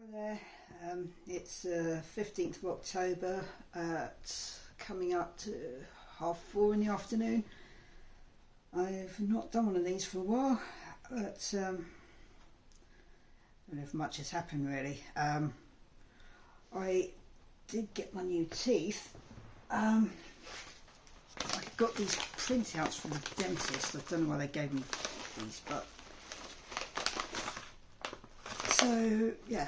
Hi there, it's 15th of October at coming up to 4:30 in the afternoon. I've not done one of these for a while, but I don't know if much has happened really. I did get my new teeth. I got these printouts from the dentist. I don't know why they gave me these, but so yeah,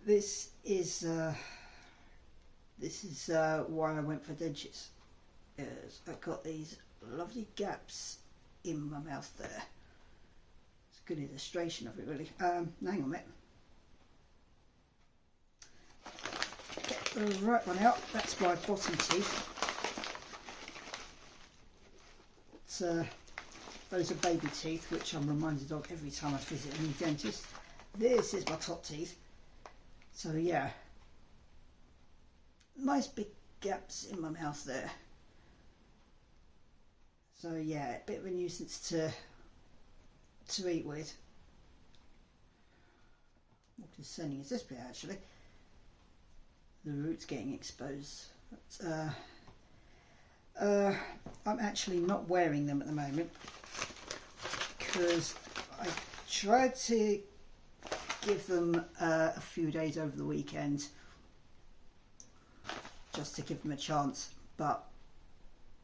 this is why I went for dentures. Is I got these lovely gaps in my mouth there. It's a good illustration of it really. Hang on a minute. Get the right one out. That's my bottom teeth. Those are baby teeth, which I'm reminded of every time I visit a new dentist. This is my top teeth. So yeah, nice big gaps in my mouth there. So yeah, a bit of a nuisance to eat with. More concerning is this bit actually. The root's getting exposed. But, I'm actually not wearing them at the moment because I tried to give them a few days over the weekend just to give them a chance, but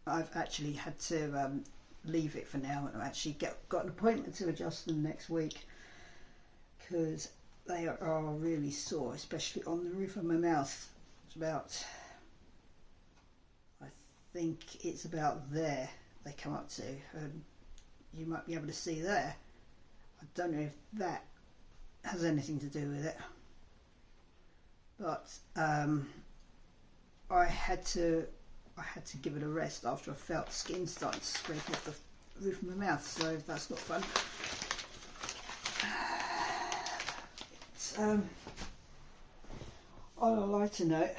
I've actually had to leave it for now, and I've actually got an appointment to adjust them next week because they are really sore, especially on the roof of my mouth. It's about, I think it's about there they come up to, and you might be able to see there. I don't know if that has anything to do with it, but I had to give it a rest after I felt skin starting to scrape off the roof of my mouth, so that's not fun. On a lighter note,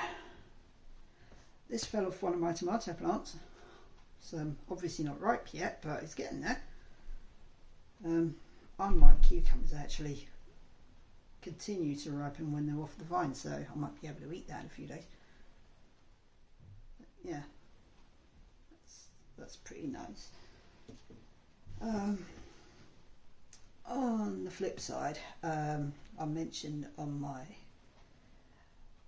this fell off one of my tomato plants. It's obviously not ripe yet, but it's getting there. Unlike cucumbers, actually continue to ripen when they're off the vine, so I might be able to eat that in a few days. Yeah, that's pretty nice. On the flip side, I mentioned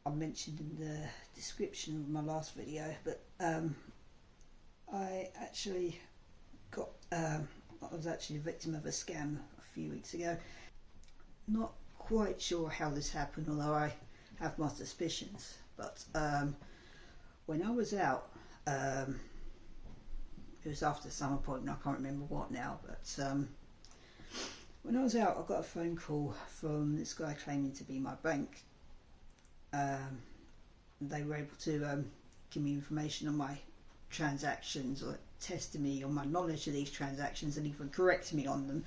in the description of my last video, but I was actually a victim of a scam a few weeks ago. Not quite sure how this happened, although I have my suspicions, but when I was out, it was after some appointment, I can't remember what now, but when I was out I got a phone call from this guy claiming to be my bank. They were able to give me information on my transactions, or testing me on my knowledge of these transactions, and even correcting me on them,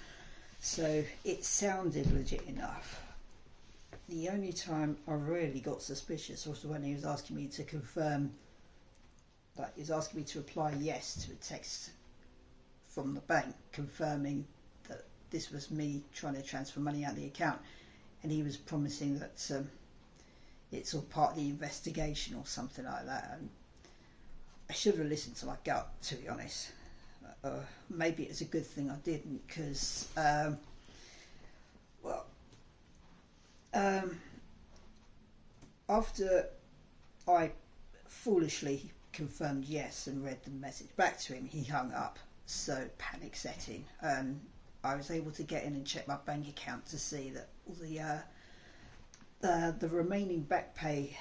so it sounded legit enough. The only time I really got suspicious was when he was asking me to confirm, like he was asking me to reply yes to a text from the bank confirming that this was me trying to transfer money out of the account, and he was promising that it's all part of the investigation or something like that. And I should have listened to my gut, to be honest. Maybe it's a good thing I didn't, because after I foolishly confirmed yes and read the message back to him, he hung up, so panic set in, and I was able to get in and check my bank account to see that all the remaining back pay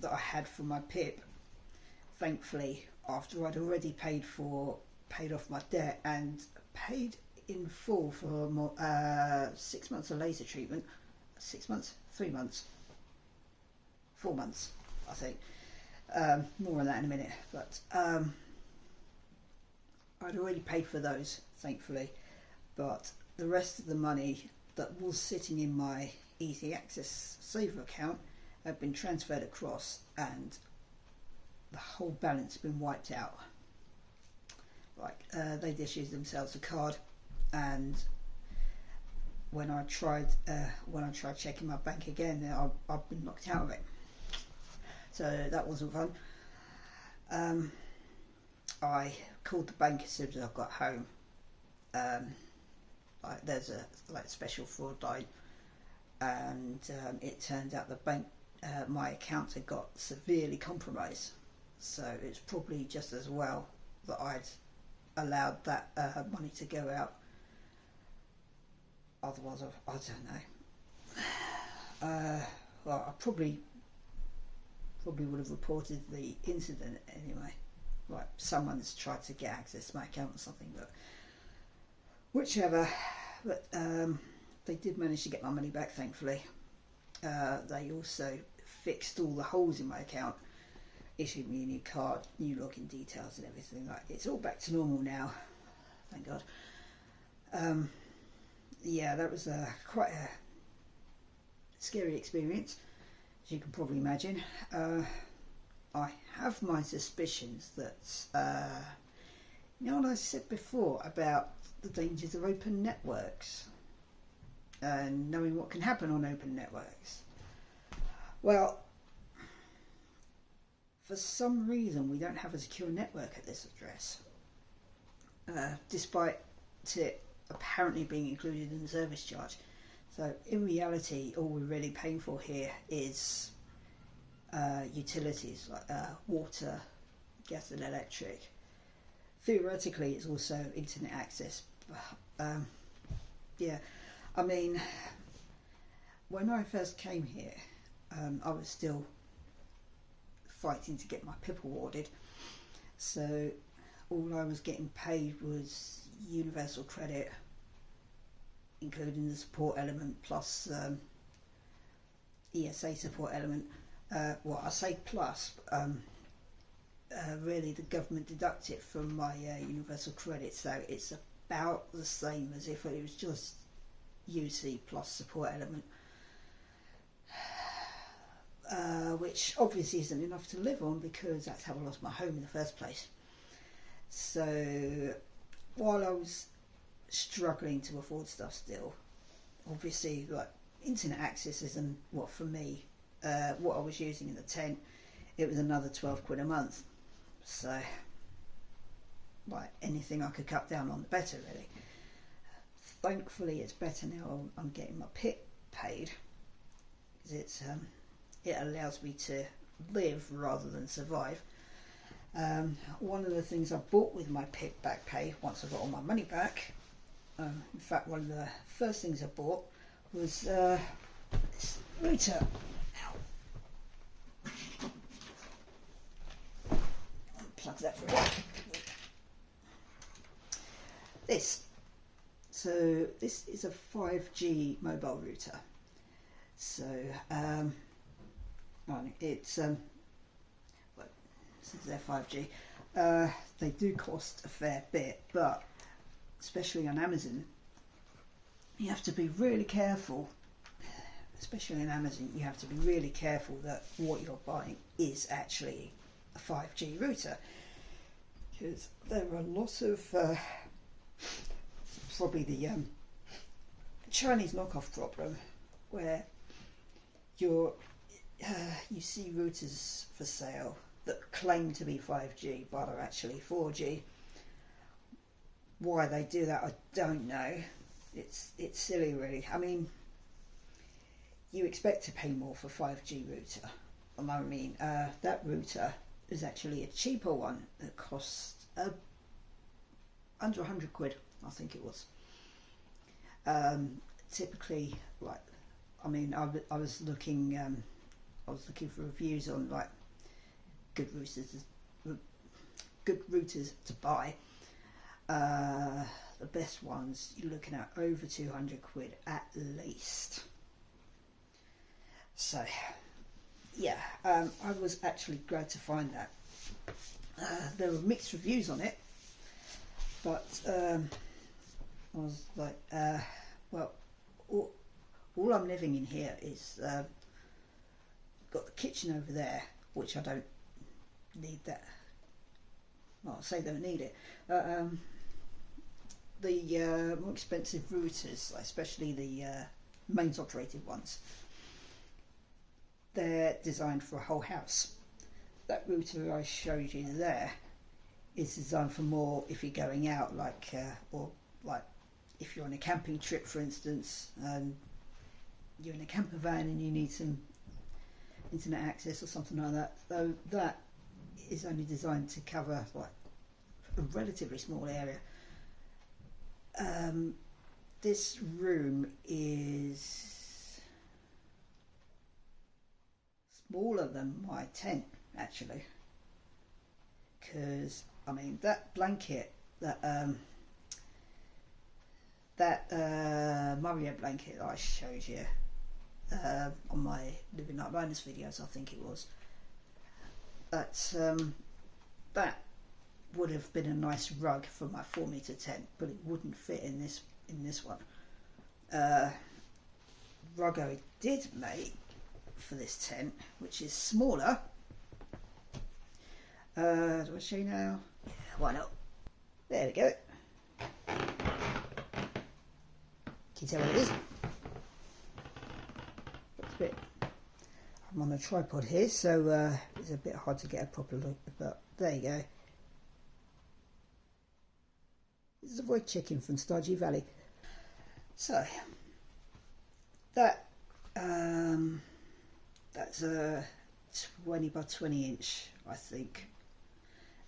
that I had for my PIP, thankfully, after I'd already paid off my debt and paid in full for more, 6 months of laser treatment. 6 months? 3 months? 4 months, I think. More on that in a minute, but I'd already paid for those, thankfully, but the rest of the money that was sitting in my Easy Access Saver account had been transferred across, and the whole balance had been wiped out. Like they'd issued themselves a card, and when I tried checking my bank again, I've been knocked out of it. So that wasn't fun. I called the bank as soon as I got home. There's a special fraud line, and it turned out the bank, my account had got severely compromised. So it's probably just as well that I'd allowed that money to go out. Otherwise, I don't know. Well, I probably would have reported the incident anyway. Like someone's tried to get access to my account or something, but whichever. But they did manage to get my money back, thankfully. They also fixed all the holes in my account, issued me a new card, new login details and everything. Like, it's all back to normal now, thank God. Yeah, that was quite a scary experience, as you can probably imagine. I have my suspicions that, you know what I said before about the dangers of open networks and knowing what can happen on open networks? Well, for some reason we don't have a secure network at this address, despite it apparently being included in the service charge. So in reality, all we're really paying for here is utilities like water, gas and electric. Theoretically it's also internet access. Yeah, I mean, when I first came here, I was still fighting to get my PIP awarded, so all I was getting paid was universal credit, including the support element plus ESA support element. Well, I say plus, really the government deduct it from my universal credit, so it's about the same as if it was just UC plus support element, which obviously isn't enough to live on because that's how I lost my home in the first place. So while I was struggling to afford stuff still, obviously like internet access isn't what for me, what I was using in the tent, it was another 12 quid a month. So like anything I could cut down on, the better really. Thankfully it's better now. I'm getting my PIP paid because it allows me to live rather than survive. One of the things I bought with my PIP back pay, once I got all my money back, in fact one of the first things I bought was this router. Plug that for it. So this is a 5G mobile router. So it's well, since they're 5G, they do cost a fair bit, but especially on Amazon, you have to be really careful. Especially on Amazon, you have to be really careful that what you're buying is actually a 5G router, because there are lots of probably the Chinese knockoff problem where you see routers for sale that claim to be 5G but are actually 4G. Why they do that, I don't know. It's silly really. I mean, you expect to pay more for 5G router. I mean, that router is actually a cheaper one that costs under 100 quid, I think it was. Typically, like, I mean, I was looking for reviews on like good routers to buy. The best ones you're looking at over 200 quid at least. So yeah, I was actually glad to find that. There were mixed reviews on it, but I was like, well, all I'm living in here is got the kitchen over there, which I don't need that. Well, I say don't need it. the more expensive routers, especially the mains operated ones, they're designed for a whole house. That router I showed you there is designed for more if you're going out, or like if you're on a camping trip, for instance, and you're in a camper van and you need some internet access or something like that. Though that is only designed to cover like a relatively small area. This room is smaller than my tent, actually, because I mean that blanket, that Mario blanket that I showed you on my Living Like Miners videos, I think it was, that would have been a nice rug for my 4-meter tent, but it wouldn't fit in this one. Rug I did make for this tent, which is smaller. Do I show you now? Yeah, why not? There we go. Can you tell what it is? Looks a bit. I'm on a tripod here, so it's a bit hard to get a proper look, but there you go. This is a void chicken from Stardew Valley. So that's a 20 by 20 inch, I think.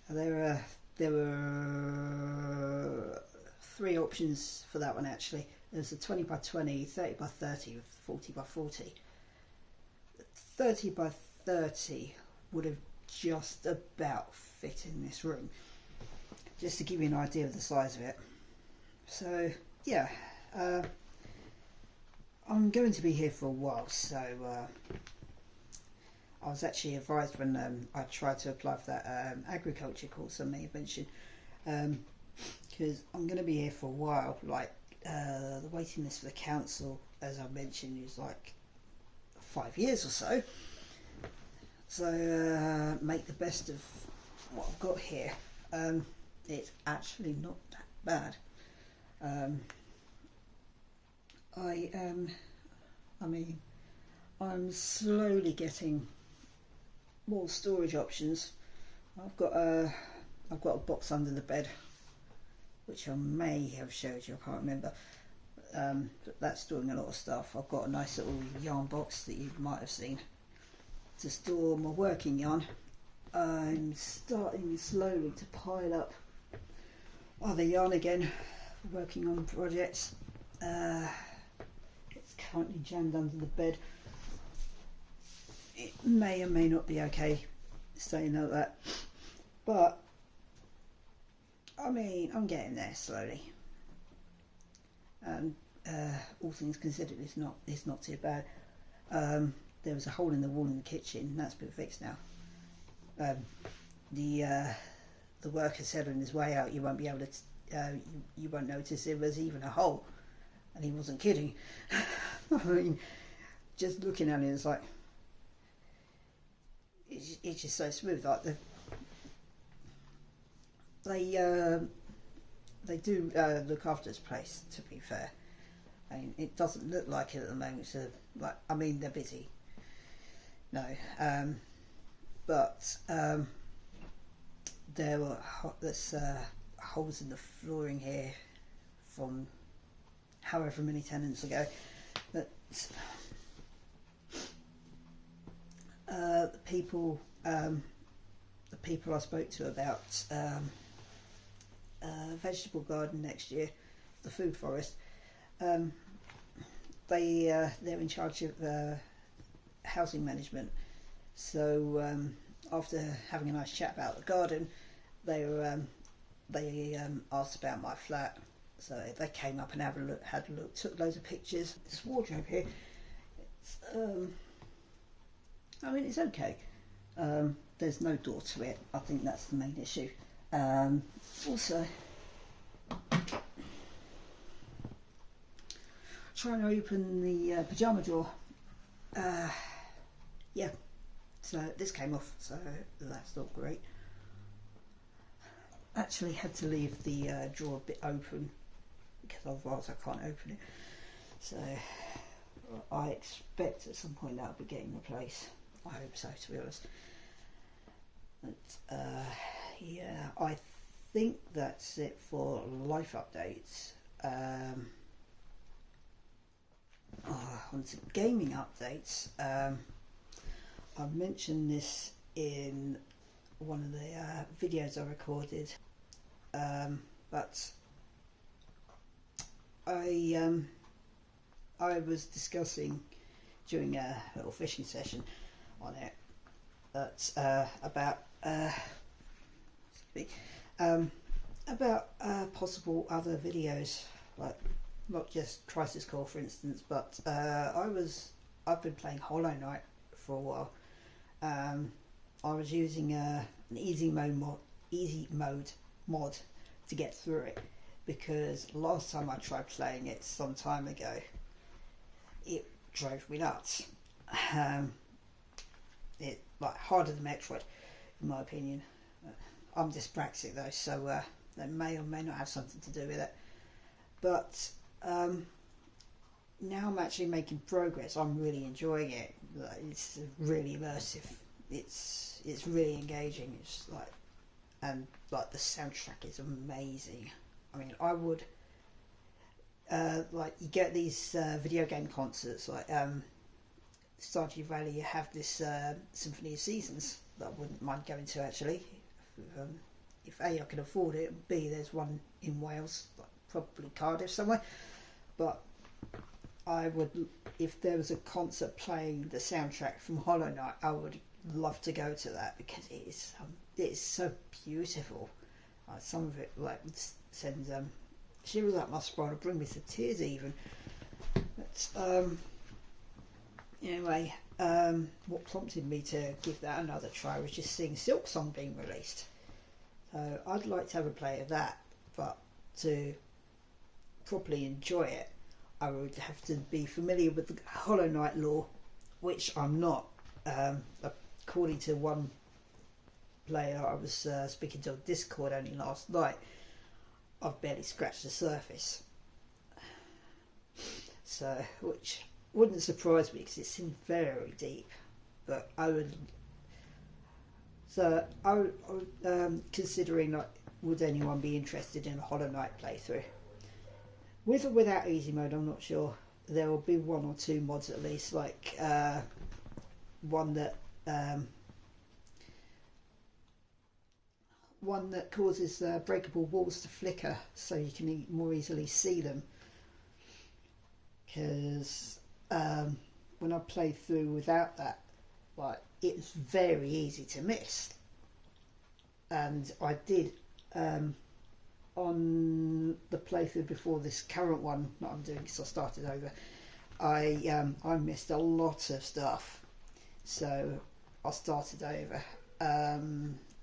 There were 3 options for that one, actually. There's a 20 by 20, 30 by 30, 40 by 40. 30 by 30 would have just about fit in this room, just to give you an idea of the size of it. So yeah, I'm going to be here for a while, so I was actually advised when I tried to apply for that agriculture course I may have mentioned, because I'm going to be here for a while. Like the waiting list for the council, as I mentioned, is like 5 years or so. So make the best of what I've got here. It's actually not that bad. I'm slowly getting more storage options. I've got a box under the bed, which I may have showed you, I can't remember. But that's storing a lot of stuff. I've got a nice little yarn box that you might have seen to store my working yarn. I'm starting slowly to pile up other yarn again, working on projects. It's currently jammed under the bed. It may or may not be okay staying like that, but I mean, I'm getting there slowly, and all things considered, it's not too bad. There was a hole in the wall in the kitchen, that's been fixed now. The worker said on his way out, you won't be able to you won't notice there was even a hole, and he wasn't kidding. I mean, just looking at it, it's like it's just so smooth. Like they do look after this place, to be fair. I mean, it doesn't look like it at the moment. So, like, I mean, they're busy. No, but there were holes in the flooring here from however many tenants ago. That the people I spoke to about vegetable garden next year, the food forest. They're in charge of housing management. So after having a nice chat about the garden, they asked about my flat. So they came up and had a look, took loads of pictures. This wardrobe here, I mean, it's okay. There's no door to it. I think that's the main issue. Also, trying to open the pyjama drawer. Yeah, so this came off, so that's not great. Actually had to leave the drawer a bit open because otherwise I can't open it. So I expect at some point that'll be getting replaced. I hope so, to be honest. But yeah, I think that's it for life updates. On to gaming updates. I mentioned this in one of the videos I recorded, but I was discussing during a little fishing session on it that about possible other videos, like not just Crisis Core, for instance, but I've been playing Hollow Knight for a while. I was using an easy mode mod to get through it, because last time I tried playing it some time ago, it drove me nuts. It like harder than Metroid, in my opinion. I'm dyspraxic though, so that may or may not have something to do with it. But now I'm actually making progress. I'm really enjoying it. It's really immersive. It's really engaging. It's like the soundtrack is amazing. I mean, I would like, you get these video game concerts like Stardew Valley. You have this Symphony of Seasons that I wouldn't mind going to, actually. If A, I can afford it, B, there's one in Wales, like probably Cardiff somewhere. But I would, if there was a concert playing the soundtrack from Hollow Knight, I would love to go to that, because it is so beautiful. Some of it like sends shivers up my spine, bring me to tears even. But anyway, what prompted me to give that another try was just seeing Silk Song being released. So I'd like to have a play of that, but to properly enjoy it, I would have to be familiar with the Hollow Knight lore, which I'm not. According to one player I was speaking to on Discord only last night, I've barely scratched the surface. So, which wouldn't surprise me, because it's in very deep. But I would. So I would, considering like, would anyone be interested in a Hollow Knight playthrough? With or without easy mode, I'm not sure. There will be one or two mods at least, like one that causes breakable walls to flicker, so you can more easily see them. Because when I played through without that, like, it's very easy to miss. And I did on the playthrough before this current one that I'm doing, because I started over. I missed a lot of stuff, so I started over.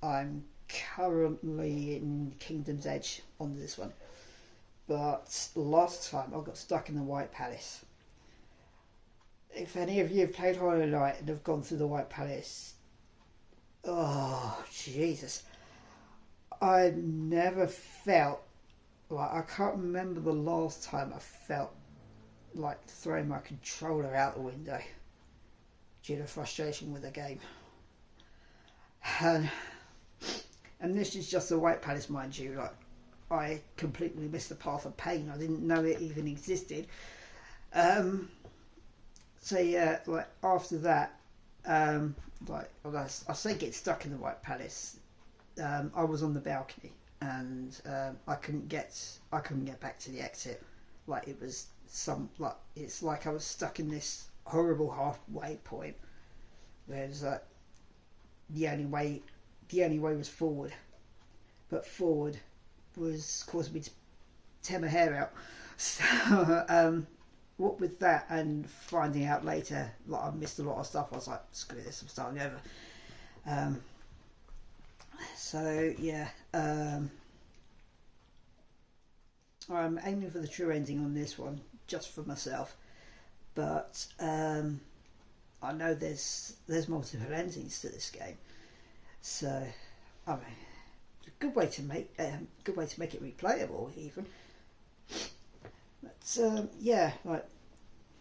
I'm currently in Kingdom's Edge on this one, but last time I got stuck in the White Palace. If any of you have played Hollow Knight and have gone through the White Palace, oh Jesus, I never felt like, I can't remember the last time I felt like throwing my controller out the window due to frustration with the game. And this is just the White Palace, mind you. Like, I completely missed the Path of Pain. I didn't know it even existed. So yeah, like after that, like I say, get stuck in the White Palace. I was on the balcony, and I couldn't get back to the exit. Like, it was it's like I was stuck in this horrible halfway point, where it was like the only way was forward, but forward was causing me to tear my hair out. So what with that, and finding out later like I missed a lot of stuff, I was like, screw this, I'm starting over. So yeah, I'm aiming for the true ending on this one, just for myself, but I know there's multiple endings to this game, so I mean, it's a good way to make it replayable even. But yeah, like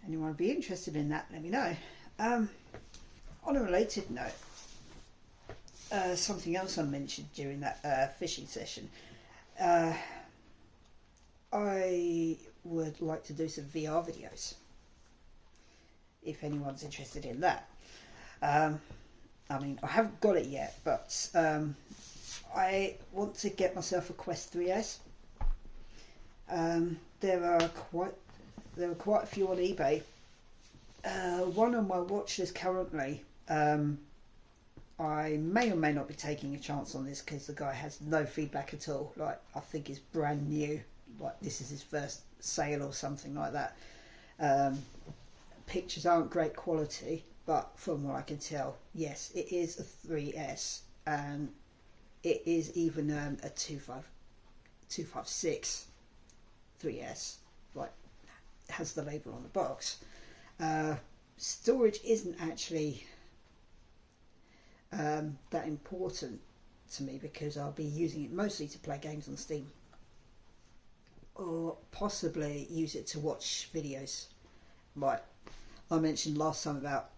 anyone would be interested in that, let me know. On a related note, something else I mentioned during that fishing session, I would like to do some VR videos, if anyone's interested in that. I mean, I haven't got it yet, but I want to get myself a Quest 3S. There are quite a few on eBay. One on my watch list currently. I may or may not be taking a chance on this because the guy has no feedback at all. Like, I think it's brand new. Like, this is his first sale or something like that. Pictures aren't great quality, but from what I can tell, yes, it is a 3S, and it is even a 256 3S. Like, has the label on the box. Storage isn't actually that important to me because I'll be using it mostly to play games on Steam, or possibly use it to watch videos. Like I mentioned last time about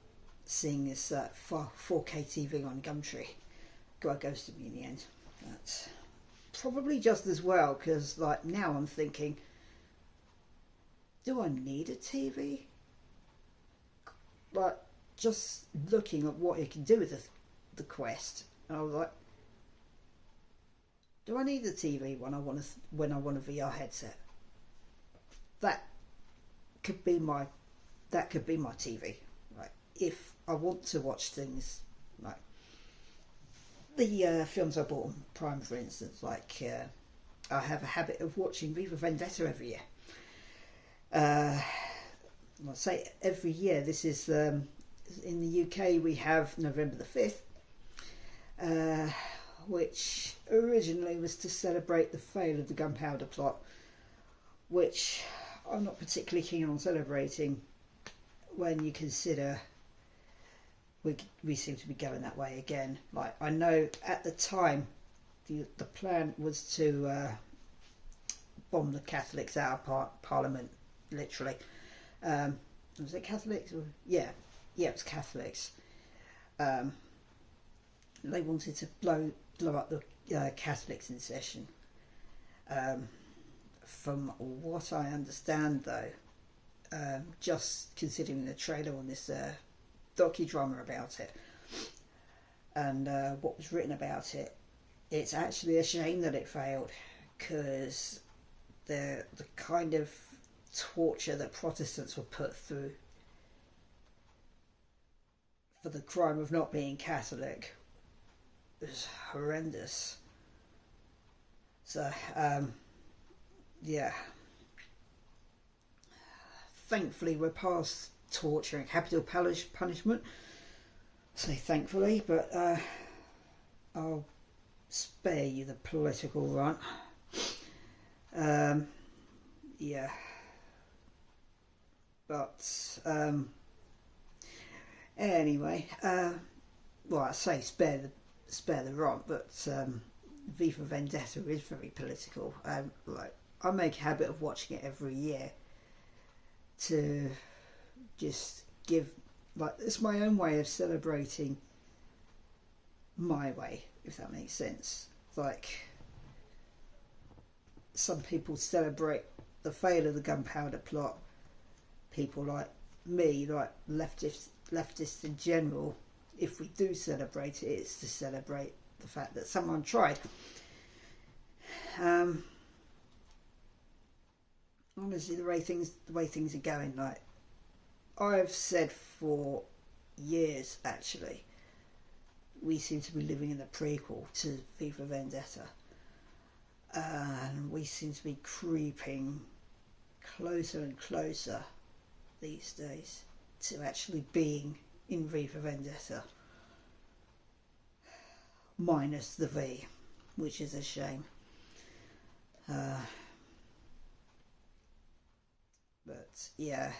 seeing this 4K TV on Gumtree. God ghosted me in the end. That's probably just as well, because like now I'm thinking, do I need a TV? Like, just looking at what it can do with the Quest, and I was like, do I need the TV when I want a VR headset? That could be my TV. Like, if I want to watch things like the films I bought on Prime, for instance, like I have a habit of watching V for Vendetta every year. I'll say every year. This is in the UK. We have November the 5th, which originally was to celebrate the fail of the gunpowder plot, which I'm not particularly keen on celebrating when you consider we seem to be going that way again. Like, I know at the time the plan was to bomb the Catholics out of Parliament, literally. Was it Catholics? Yeah, it was Catholics. They wanted to blow up the Catholics in session. From what I understand, though, just considering the trailer on this docudrama about it and what was written about it, it's actually a shame that it failed, because the kind of torture that Protestants were put through for the crime of not being Catholic was horrendous. So yeah, thankfully we're past torture and capital punishment. I say thankfully, but I'll spare you the political rant. Yeah, but anyway, well, I say spare the rant, but V for Vendetta is very political. Like, I make a habit of watching it every year to just give, like, it's my own way of celebrating my way, if that makes sense. Like, some people celebrate the fail of the gunpowder plot. People like me, like leftists in general, if we do celebrate it, it's to celebrate the fact that someone tried. Honestly, the way things are going, like, I've said for years, actually, we seem to be living in the prequel to V for Vendetta, and we seem to be creeping closer and closer these days to actually being in V for Vendetta, minus the V, which is a shame. But yeah,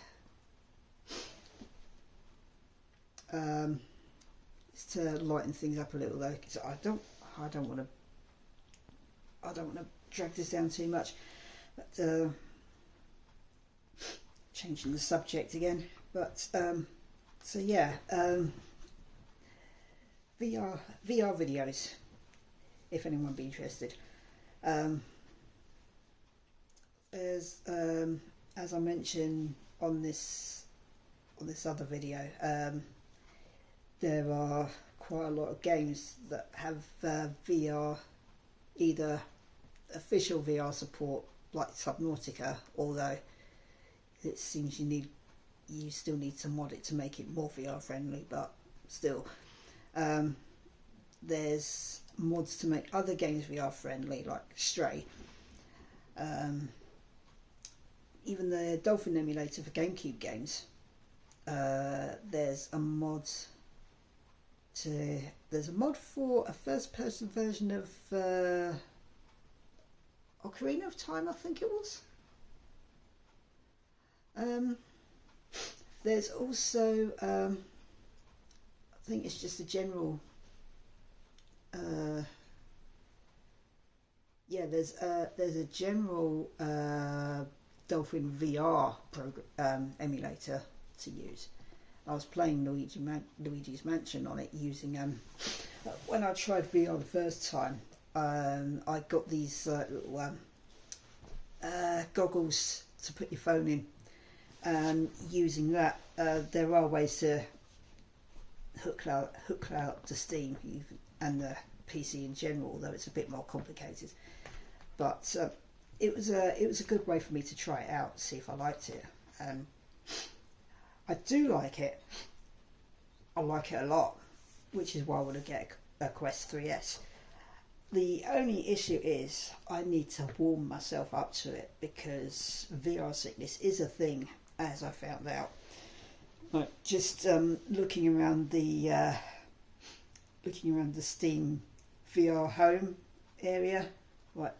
just to lighten things up a little though, because I don't want to drag this down too much. But changing the subject again, but so yeah, VR videos, if anyone would be interested. There's as I mentioned on this other video, there are quite a lot of games that have VR, either official VR support like Subnautica, although it seems you still need to mod it to make it more VR friendly, but still. There's mods to make other games VR friendly, like Stray. Even the Dolphin emulator for GameCube games. There's a mod for a first-person version of Ocarina of Time, I think it was. There's also I think it's just a general there's a general Dolphin VR emulator to use. I was playing Luigi's Mansion on it using when I tried VR the first time, I got these little goggles to put your phone in, and using that there are ways to hook out to Steam and the PC in general, though it's a bit more complicated, but it was a good way for me to try it out, see if I liked it. I do like it. I like it a lot, which is why I want to get a Quest 3S. The only issue is I need to warm myself up to it, because VR sickness is a thing, as I found out. Like just looking around the Steam VR home area. Right,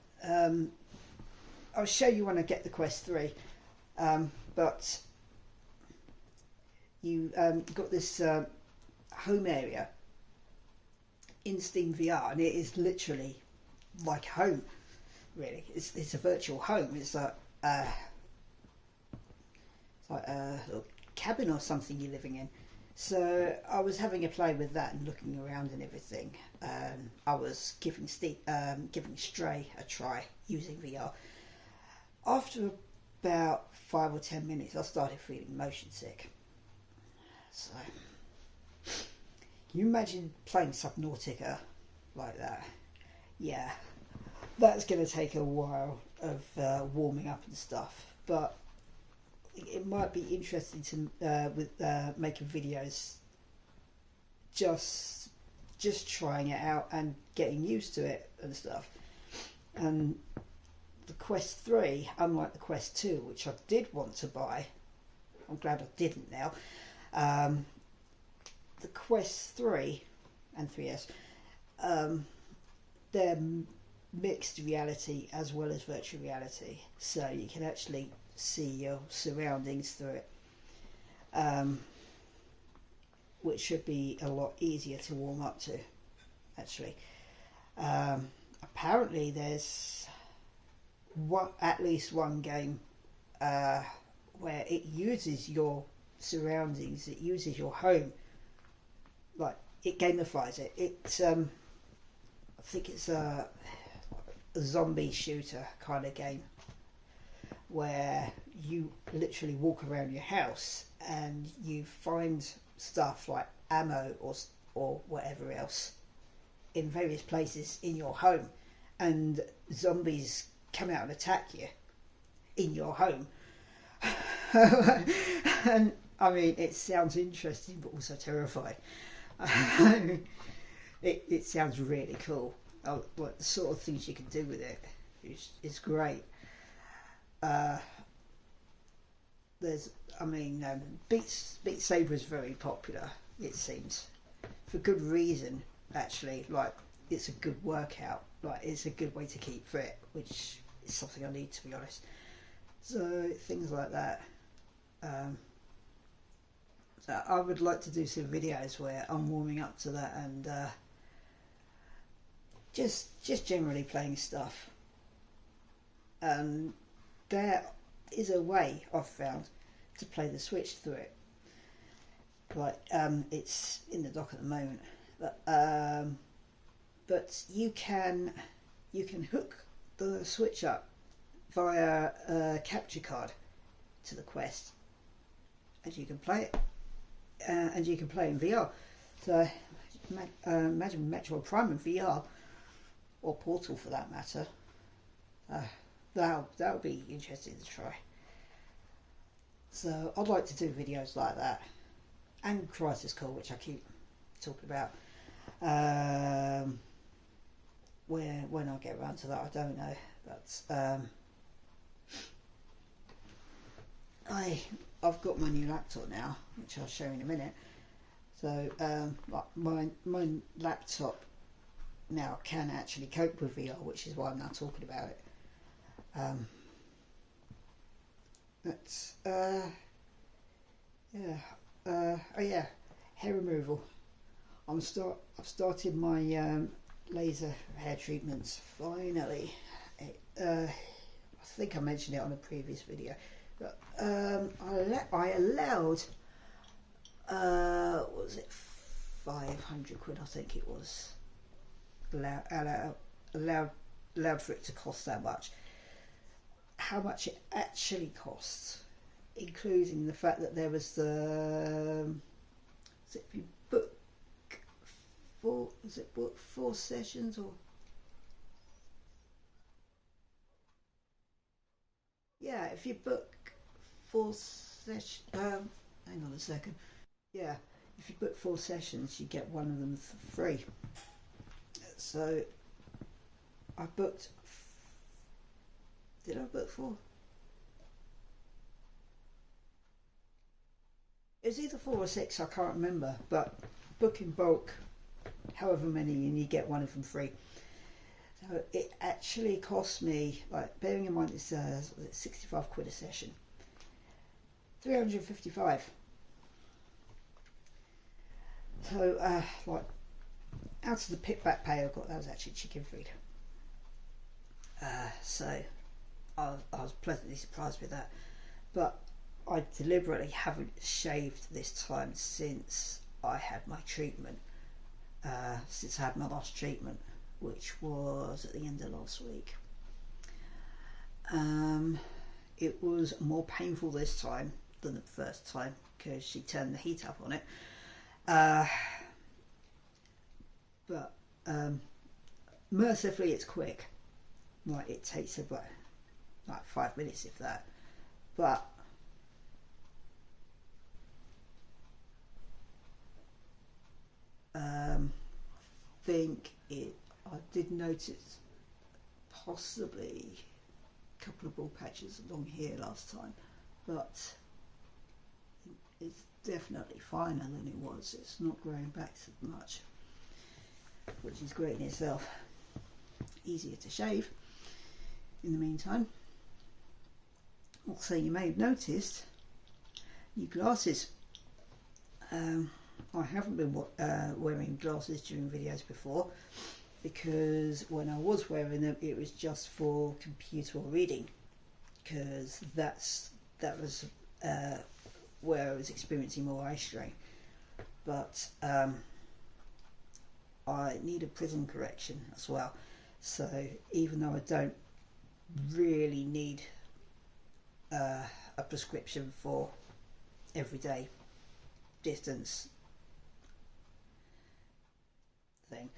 I'll show you when I get the Quest 3. But you got this home area in Steam VR, and it is literally like home. Really, it's a virtual home. It's like a little cabin or something you're living in. So I was having a play with that and looking around and everything. I was giving Stray a try using VR. After about 5 or 10 minutes, I started feeling motion sick. So, can you imagine playing Subnautica like that? Yeah, that's going to take a while of warming up and stuff, but it might be interesting to with making videos, just trying it out and getting used to it and stuff. And the Quest 3, unlike the Quest 2, which I did want to buy, I'm glad I didn't now. The Quest 3 and 3S, they're mixed reality as well as virtual reality, so you can actually see your surroundings through it, which should be a lot easier to warm up to, actually. Apparently there's at least one game where it uses your surroundings, it uses your home, like it gamifies it. I think it's a zombie shooter kind of game where you literally walk around your house and you find stuff like ammo or whatever else in various places in your home, and zombies come out and attack you in your home. And I mean, it sounds interesting but also terrifying. It sounds really cool. Like the sort of things you can do with it is great. Beat Saber is very popular, it seems, for good reason, actually. Like, it's a good workout, like it's a good way to keep fit, which is something I need, to be honest. So things like that. So I would like to do some videos where I'm warming up to that and just generally playing stuff. There is a way I've found to play the switch through it. But it's in the dock at the moment. But you can hook the switch up via a capture card to the Quest, and you can play it, and you can play in VR. So imagine Metroid Prime in VR, or Portal for that matter. That'll be interesting to try. So I'd like to do videos like that, and Crisis Core, which I keep talking about. When I get around to that, I don't know. That's I've got my new laptop now, which I'll show in a minute. So my laptop now can actually cope with VR, which is why I'm now talking about it. That's oh yeah, hair removal. I've started my laser hair treatments finally. I think I mentioned it on a previous video, but I allowed what was it, 500 quid, I think it was, allowed for it to cost that much. How much it actually costs, including the fact that there was the if you book four sessions, or yeah, if you book 4 sessions, hang on a second, yeah, if you book 4 sessions you get one of them for free. So I booked, did I book 4? It was either 4 or 6, I can't remember, but book in bulk, however many, and you get one of them free. So it actually cost me, like, bearing in mind it's 65 quid a session, 355. So like, out of the pickback pay I got, that was actually chicken feed. So I was pleasantly surprised with that. But I deliberately haven't shaved this time since I had my treatment. Since I had my last treatment, which was at the end of last week. It was more painful this time than the first time because she turned the heat up on it. But mercifully it's quick. Like, it takes about like 5 minutes, if that. But I did notice possibly a couple of bald patches along here last time, but it's definitely finer than it was. It's not growing back so much, which is great in itself. Easier to shave in the meantime. Also, you may have noticed new glasses. I haven't been wearing glasses during videos before, because when I was wearing them it was just for computer or reading, because that was where I was experiencing more eye strain. But I need a prism correction as well, so even though I don't really need a prescription for everyday distance thing,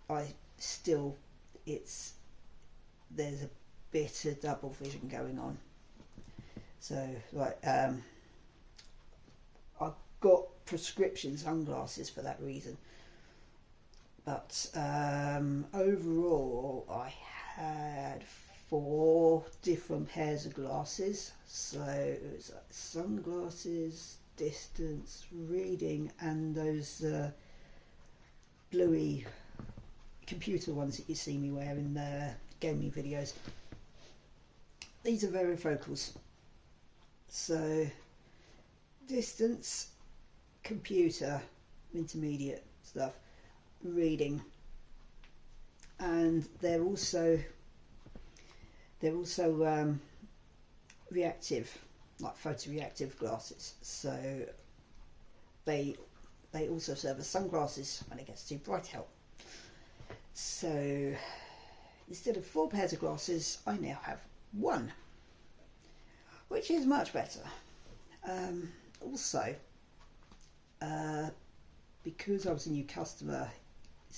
I still, there's a bit of double vision going on. So like I've got prescription sunglasses for that reason, but overall I had 4 different pairs of glasses. So it was like sunglasses, distance, reading, and those bluey computer ones that you see me wear in the gaming videos. These are varifocals. So distance, computer, intermediate stuff, reading, and they're also reactive. like photoreactive glasses. So they also serve as sunglasses when it gets too bright out. So instead of 4 pairs of glasses, I now have 1, which is much better. Also, because I was a new customer,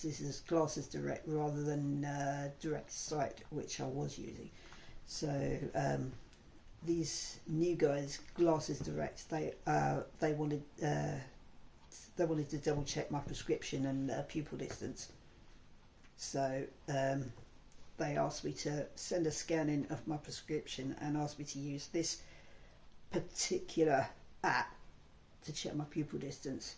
this is Glasses Direct rather than Direct Site, which I was using. So these new guys, Glasses Direct, they wanted to double check my prescription and pupil distance. So they asked me to send a scan in of my prescription and asked me to use this particular app to check my pupil distance,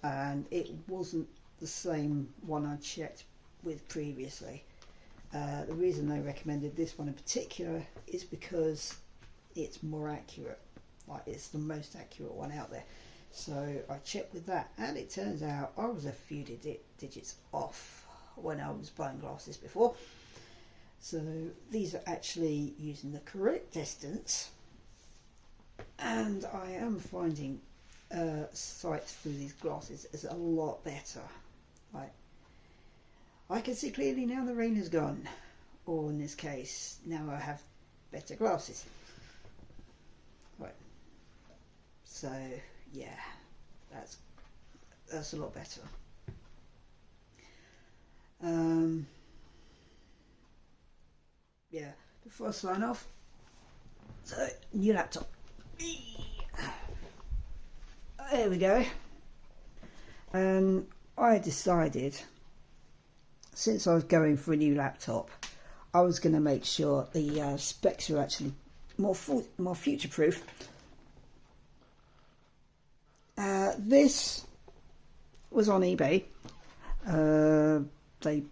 and it wasn't the same one I checked with previously. The reason they recommended this one in particular is because it's more accurate, like it's the most accurate one out there. So I checked with that, and it turns out I was a few digits off when I was buying glasses before. So these are actually using the correct distance, and I am finding sight through these glasses is a lot better. Like, I can see clearly now the rain has gone, or in this case, now I have better glasses. Right. So yeah, that's a lot better. Yeah, before I sign off, so new laptop. There we go. I decided, since I was going for a new laptop, I was going to make sure the specs are actually more future-proof. This was on eBay. They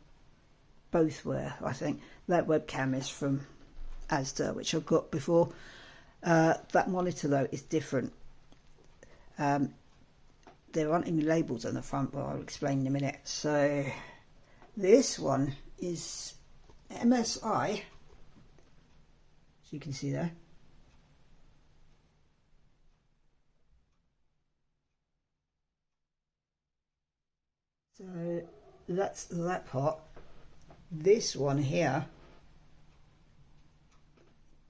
both were, I think. That webcam is from Asda, which I've got before. That monitor, though, is different. There aren't any labels on the front, but I'll explain in a minute. So this one is MSI, as you can see there. So that's that part. This one here,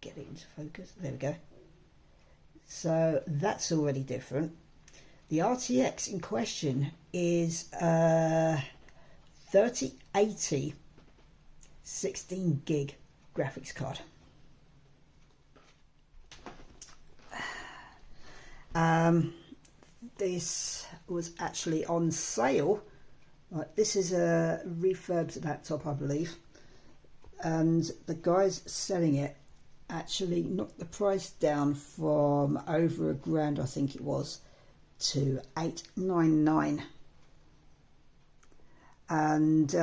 get it into focus, there we go. So that's already different. The RTX in question is 3080 16 gig graphics card. This was actually on sale. Right, this is a refurbed laptop, I believe, and the guys selling it actually knocked the price down from over £1,000, I think it was, to $899. And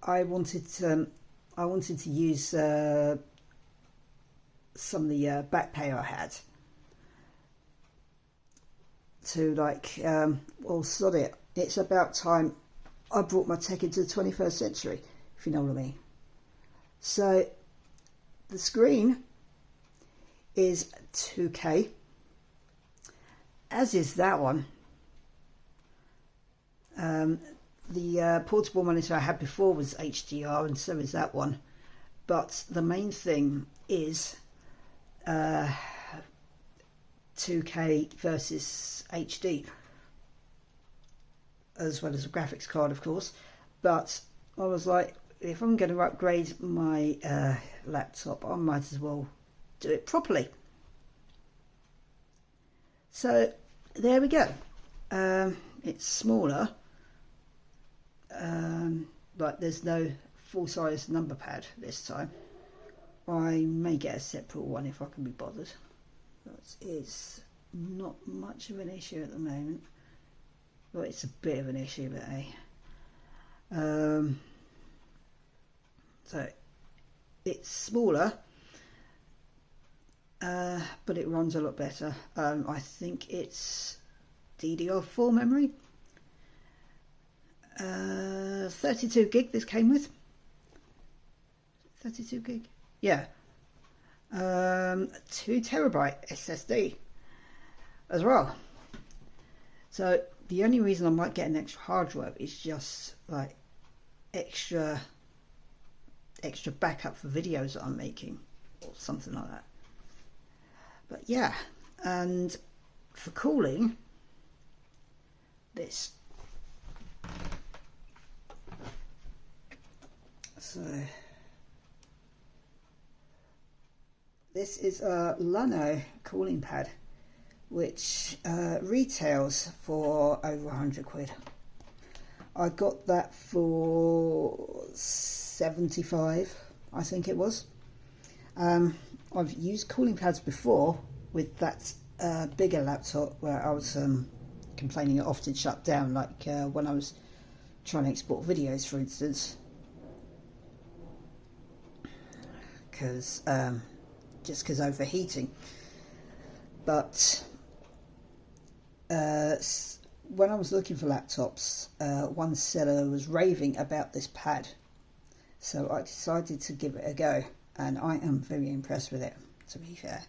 I wanted to use some of the back pay I had to, like, well, sod it. It's about time I brought my tech into the 21st century, if you know what I mean. So the screen is 2K, as is that one. The portable monitor I had before was HDR, and so is that one. But the main thing is 2K versus HD, as well as a graphics card, of course. But I was like, if I'm going to upgrade my laptop, I might as well do it properly. So there we go. It's smaller, but there's no full-size number pad this time. I may get a separate one if I can be bothered. That is not much of an issue at the moment. Well, it's a bit of an issue, but hey. So it's smaller, but it runs a lot better. I think it's DDR4 memory. 32 gig this came with. 32 gig? Yeah. 2 TB SSD as well. So the only reason I might get an extra hard drive is just like extra backup for videos that I'm making or something like that. But yeah, and for cooling, this. So this is a Lano cooling pad, which retails for over 100 quid. I got that for 75, I think it was. I've used cooling pads before with that bigger laptop where I was complaining it often shut down, like when I was trying to export videos, for instance, because just because overheating. But when I was looking for laptops, one seller was raving about this pad, so I decided to give it a go, and I am very impressed with it, to be fair.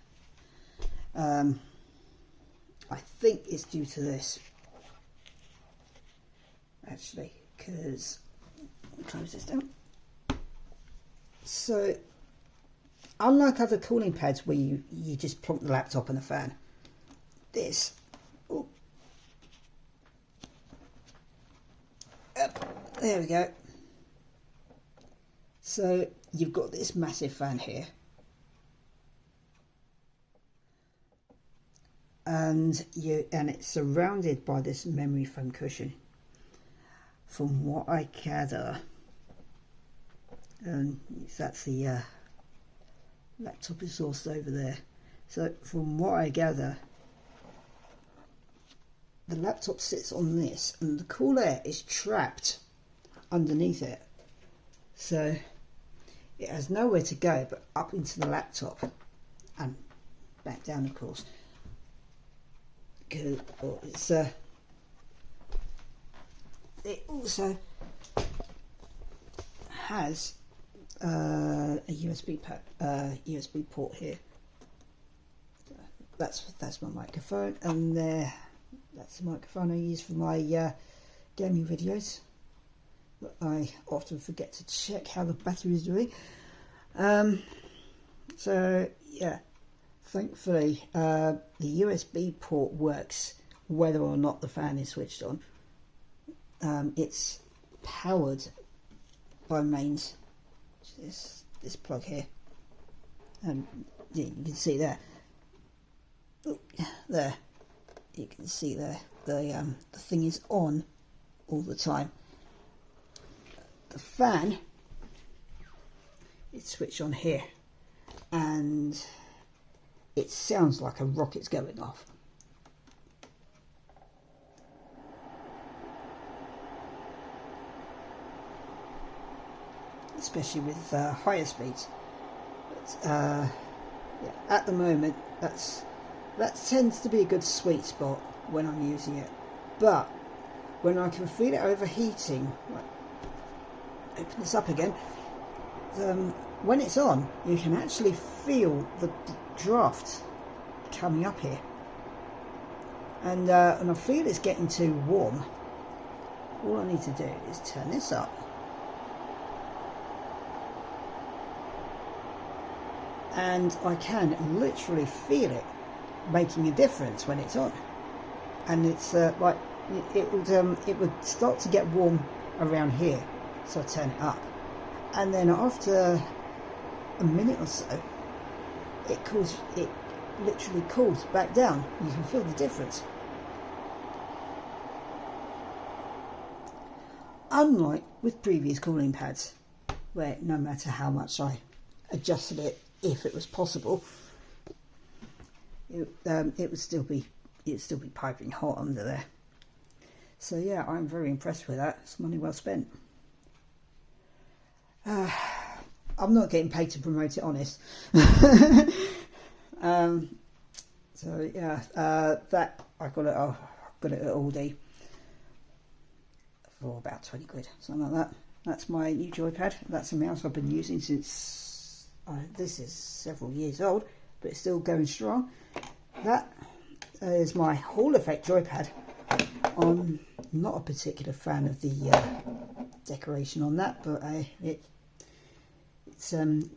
I think it's due to this, actually, because close this down. So unlike other cooling pads where you just plonk the laptop in a fan, this, oh, there we go. So you've got this massive fan here, and it's surrounded by this memory foam cushion. From what I gather, and that's the laptop exhaust over there. So from what I gather, the laptop sits on this, and the cool air is trapped underneath it. So it has nowhere to go but up into the laptop and back down, of course. It's it also has a USB port here. That's my microphone, and that's the microphone I use for my gaming videos. But I often forget to check how the battery is doing. So yeah, thankfully the USB port works whether or not the fan is switched on. It's powered by mains. This plug here, and yeah, you can see there. Oh, there, you can see there. The thing is on all the time. The fan is switched on here, and it sounds like a rocket's going off. Especially with higher speeds. But, yeah, at the moment, that tends to be a good sweet spot when I'm using it. But when I can feel it overheating, like, open this up again. When it's on, you can actually feel the draft coming up here, and I feel it's getting too warm. All I need to do is turn this up. And I can literally feel it making a difference when it's on, and it's like it would start to get warm around here, so I turn it up, and then after a minute or so, it literally cools back down. You can feel the difference. Unlike with previous cooling pads, where no matter how much I adjusted it, if it was possible, it would still be piping hot under there. So yeah, I'm very impressed with that. It's money well spent. I'm not getting paid to promote it, honest. So yeah, that I got it at Aldi for about 20 quid, something like that. That's my new joypad. That's a mouse I've been using since This is several years old, but it's still going strong. That is my Hall Effect joypad. I'm not a particular fan of the decoration on that, but it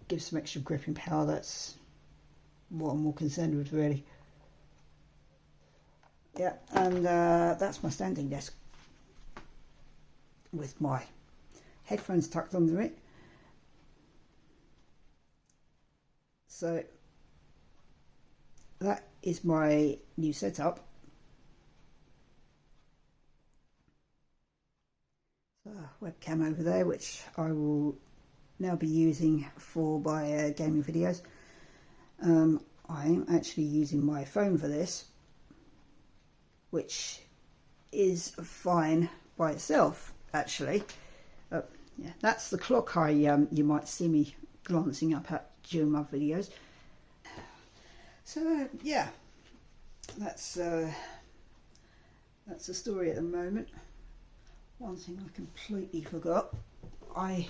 gives some extra gripping power. That's what I'm more concerned with, really. Yeah, and that's my standing desk with my headphones tucked under it. So that is my new setup. So webcam over there, which I will now be using for my gaming videos. I am actually using my phone for this, which is fine by itself, actually. Yeah, that's the clock you might see me glancing up at during my videos. So yeah, that's the story at the moment. One thing I completely forgot, I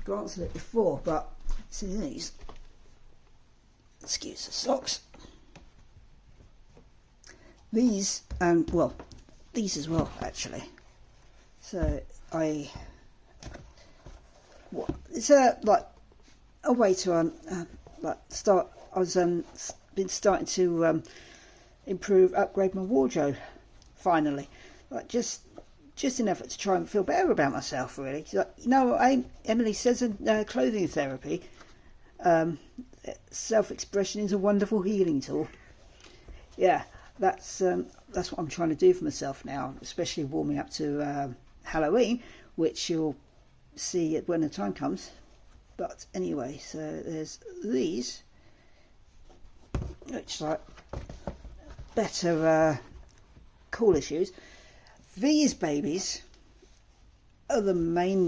glanced at it before, but see these, excuse the socks, these, well, these as well, actually. So it's like a way to like start. I was been starting to upgrade my wardrobe finally, like just in effort to try and feel better about myself, really. Like, you know, Emily says in clothing therapy, self-expression is a wonderful healing tool. Yeah, that's what I'm trying to do for myself now, especially warming up to Halloween, which you'll see when the time comes. But anyway, so there's these, which like better, cooler shoes. These babies are the main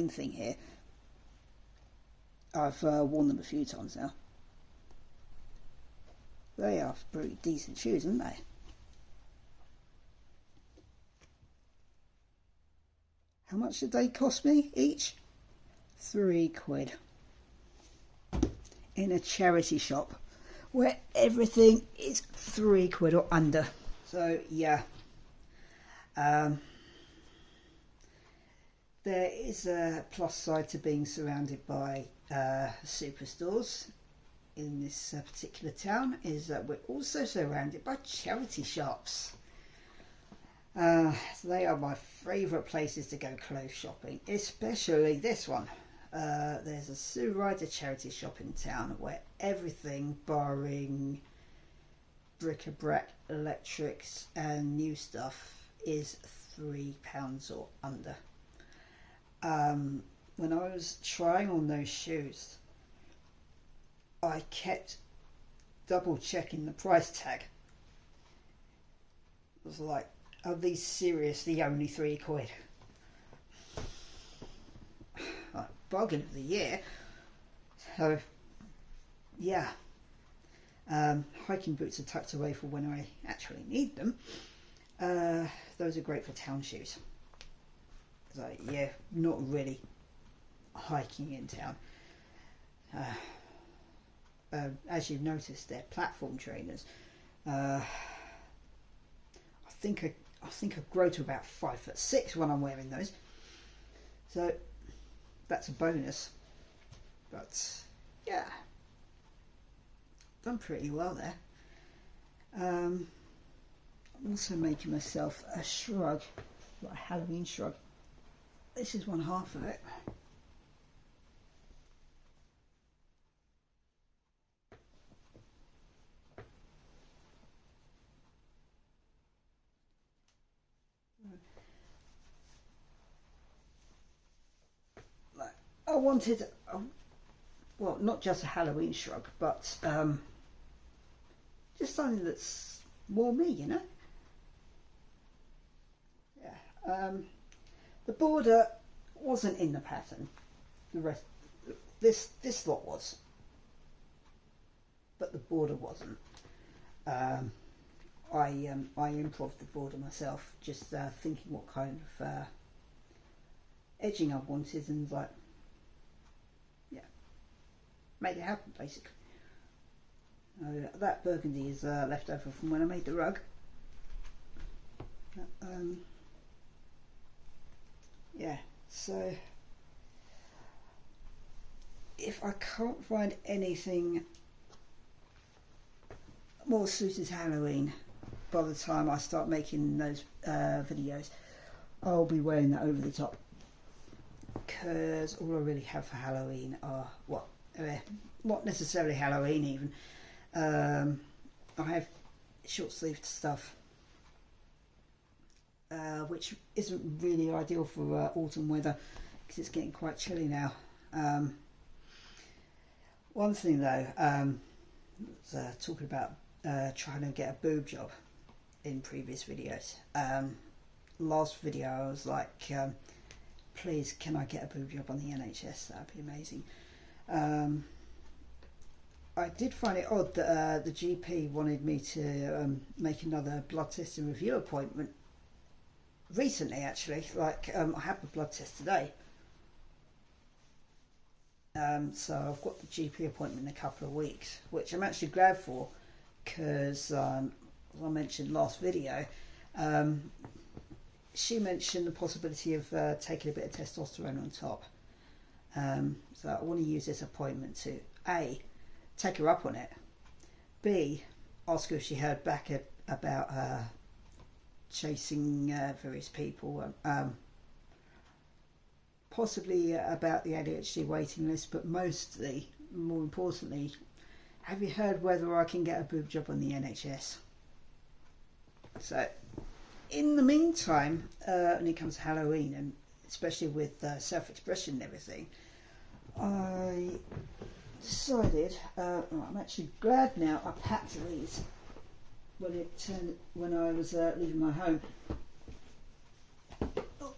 thing here. I've worn them a few times now. They are pretty decent shoes, aren't they? How much did they cost me each? £3 in a charity shop where everything is £3 or under. So yeah, there is a plus side to being surrounded by superstores in this particular town, is that we're also surrounded by charity shops. They are my favourite places to go clothes shopping, especially this one. There's a Sue Ryder charity shop in town where everything barring bric-a-brac, electrics and new stuff is £3 or under. When I was trying on those shoes, I kept double checking the price tag. I was like, are these seriously only £3? Bargain of the year. So yeah, hiking boots are tucked away for when I actually need them. Those are great for town shoes. So yeah, not really hiking in town. As you've noticed, they're platform trainers. I think I grow to about 5'6" when I'm wearing those. So that's a bonus. But yeah, done pretty well there. I'm also making myself a shrug, like a Halloween shrug. This is one half of it. I wanted, well, not just a Halloween shrug, but just something that's more me, you know. Yeah. The border wasn't in the pattern. The rest, this lot was, but the border wasn't. I improv the border myself, just thinking what kind of edging I wanted, and like, made it happen basically. That burgundy is left over from when I made the rug. Yeah, so if I can't find anything more suited to Halloween by the time I start making those videos, I'll be wearing that over the top, because all I really have for Halloween are, well, not necessarily Halloween even, I have short sleeved stuff, which isn't really ideal for autumn weather because it's getting quite chilly now. One thing though, was talking about trying to get a boob job in previous videos. Last video I was like, please can I get a boob job on the NHS, that would be amazing. I did find it odd that the GP wanted me to make another blood test and review appointment recently, actually. Like, I had my blood test today. So I've got the GP appointment in a couple of weeks, which I'm actually glad for, because as I mentioned last video, she mentioned the possibility of taking a bit of testosterone on top. So I want to use this appointment to A, take her up on it, B, ask her if she heard back about chasing various people, possibly about the ADHD waiting list, but mostly, more importantly, have you heard whether I can get a boob job on the NHS? So in the meantime, when it comes to Halloween, and especially with self-expression and everything, I decided, I'm actually glad now I packed these when I was leaving my home. Oh.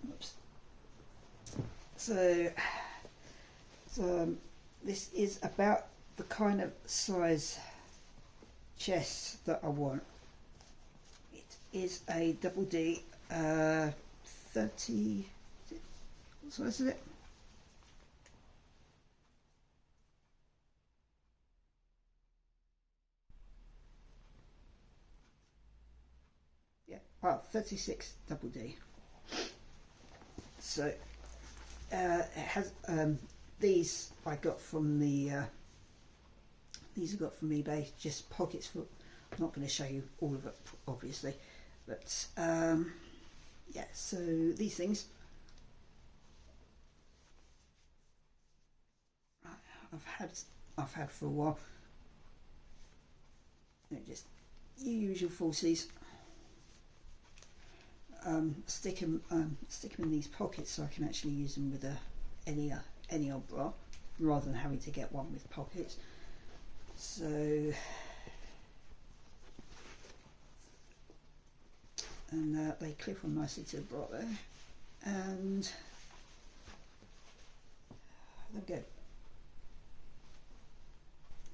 Oops. So this is about the kind of size chest that I want. It is a double D, 30, what size is it? Yeah, well, 36 double D. So it has these I got from the these I got from eBay, just pockets for. I'm not going to show you all of it, obviously, but yeah. So these things I've had for a while. They're just your usual falsies. Stick them in these pockets so I can actually use them with any old bra, rather than having to get one with pockets. So and they clip on nicely to the bra there, and there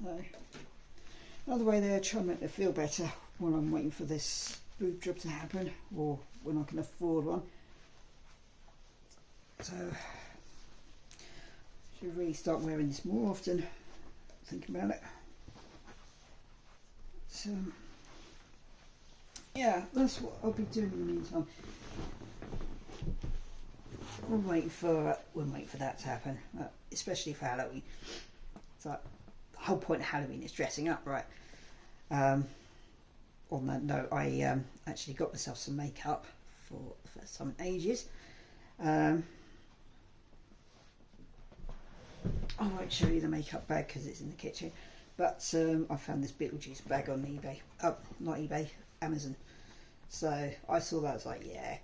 we go. Another way there, try and make me feel better when I'm waiting for this boob job to happen, or when I can afford one. So should really start wearing this more often, thinking about it. So yeah, that's what I'll be doing in the meantime. We're waiting for that to happen, especially for Halloween. It's like the whole point of Halloween is dressing up, right? On that note, I actually got myself some makeup for the first time in ages. I won't show you the makeup bag because it's in the kitchen, but I found this Beetlejuice bag on eBay. Oh, not eBay, Amazon. So I saw that, I was like, yeah,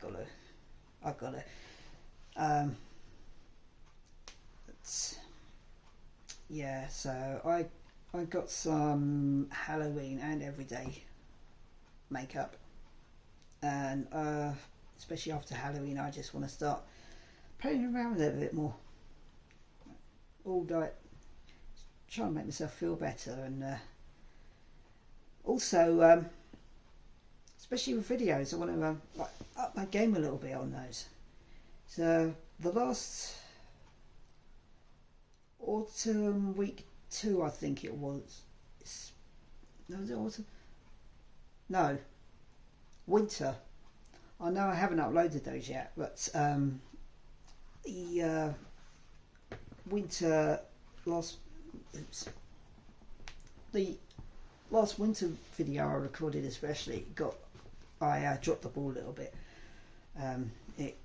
I gotta. Yeah, so I got some Halloween and everyday makeup, and especially after Halloween I just want to start playing around with it a bit more, all diet, trying to make myself feel better, and also especially with videos I want to like up my game a little bit on those. So the last autumn week 2, I think it was. No, was it autumn? No, winter. I know I haven't uploaded those yet, but the winter the last winter video I recorded especially I dropped the ball a little bit. It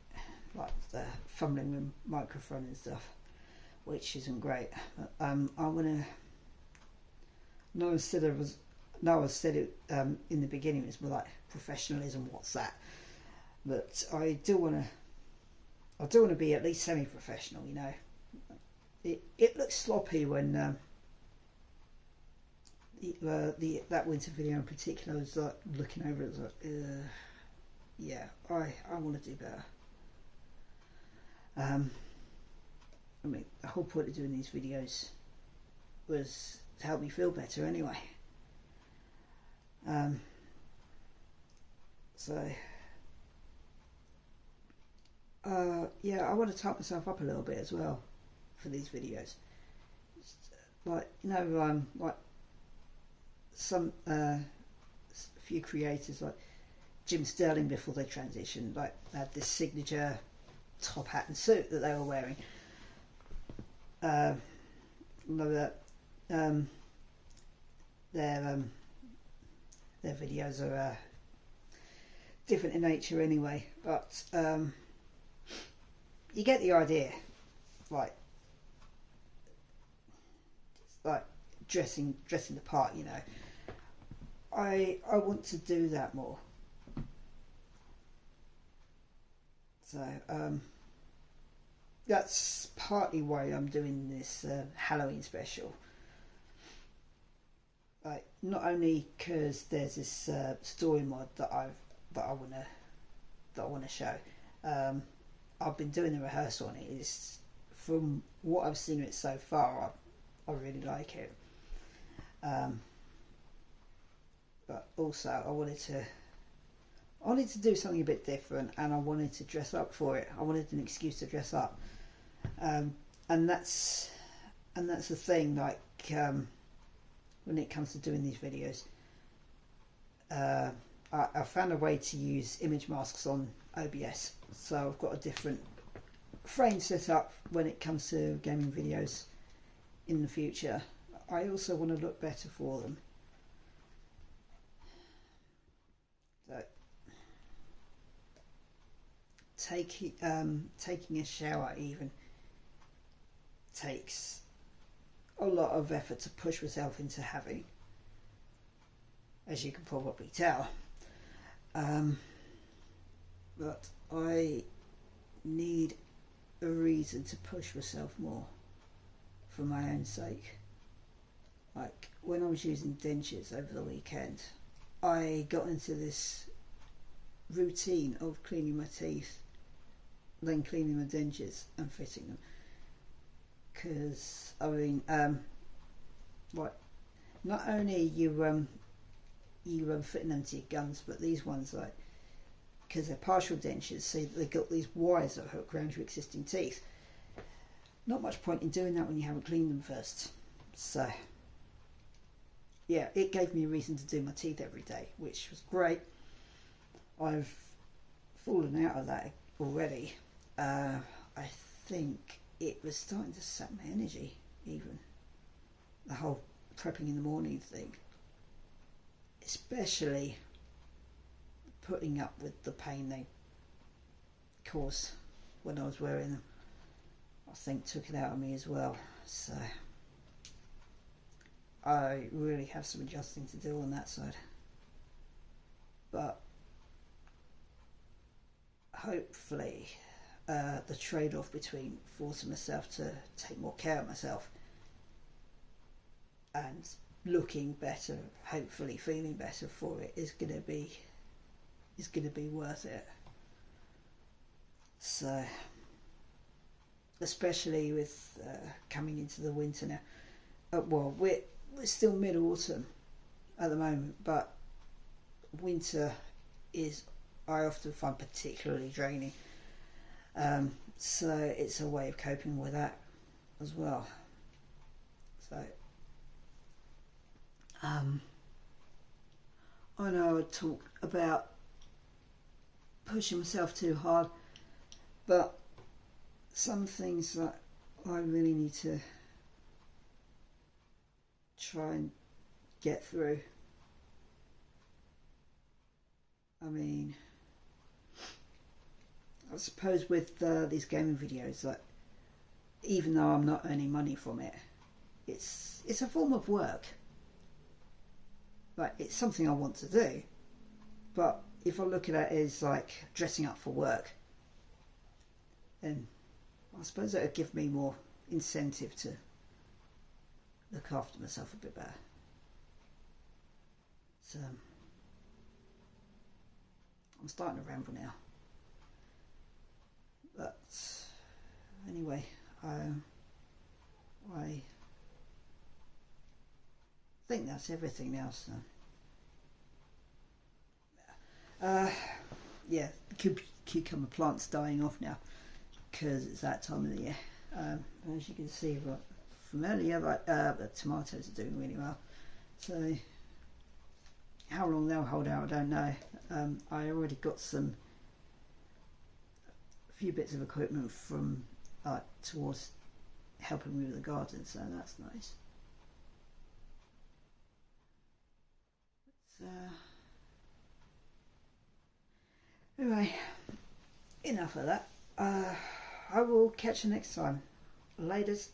like the fumbling with microphone and stuff, which isn't great. I'm gonna. Noah said it in the beginning. It was more like professionalism. What's that? But I do want to be at least semi-professional. You know, it looks sloppy when that winter video in particular. I was like looking over it. I was like, yeah, I want to do better. I mean, the whole point of doing these videos was to help me feel better anyway. Yeah, I want to type myself up a little bit as well for these videos. Just, like, you know, like some few creators like Jim Sterling before they transitioned, like had this signature top hat and suit that they were wearing. Love that. Their videos are different in nature anyway, but you get the idea. Like dressing the part, you know. I want to do that more. So that's partly why I'm doing this Halloween special. Like, not only because there's this story mod that I want to show. I've been doing the rehearsal on it. It's, from what I've seen of it so far, I really like it. But also I wanted to do something a bit different, and I wanted to dress up for it. I wanted an excuse to dress up, and that's the thing. Like when it comes to doing these videos, I found a way to use image masks on OBS, so I've got a different frame set up when it comes to gaming videos in the future. I also want to look better for them. So, taking a shower even takes a lot of effort to push myself into having, as you can probably tell. But I need a reason to push myself more for my own sake. Like when I was using dentures over the weekend, I got into this routine of cleaning my teeth, then cleaning my dentures and fitting them. Because I mean, like, not only you fitting them to your gums, but these ones, like, because they're partial dentures, so they've got these wires that hook around your existing teeth. Not much point in doing that when you haven't cleaned them first. So yeah, it gave me a reason to do my teeth every day, which was great. I've fallen out of that already. I think it was starting to sap my energy, even the whole prepping in the morning thing, especially putting up with the pain they caused when I was wearing them. I think took it out of me as well. So I really have some adjusting to do on that side, but hopefully the trade-off between forcing myself to take more care of myself and looking better, hopefully feeling better for it, is going to be worth it. So, especially with coming into the winter now. Well, we're still mid-autumn at the moment, but winter is, I often find, particularly draining. So it's a way of coping with that as well. So I know I talk about pushing myself too hard, but some things that I really need to try and get through. I mean, I suppose with these gaming videos, that even though I'm not earning money from it, it's a form of work. Like, it's something I want to do, but if I look at it as like dressing up for work, then I suppose that would give me more incentive to look after myself a bit better. So I'm starting to ramble now, but anyway, I think that's everything now. So yeah, the cucumber plant's dying off now because it's that time of the year. As you can see, right from earlier, the tomatoes are doing really well. So how long they'll hold out, I don't know. I already got a few bits of equipment from towards helping me with the garden, so that's nice. So anyway, enough of that. I will catch you next time. Laters.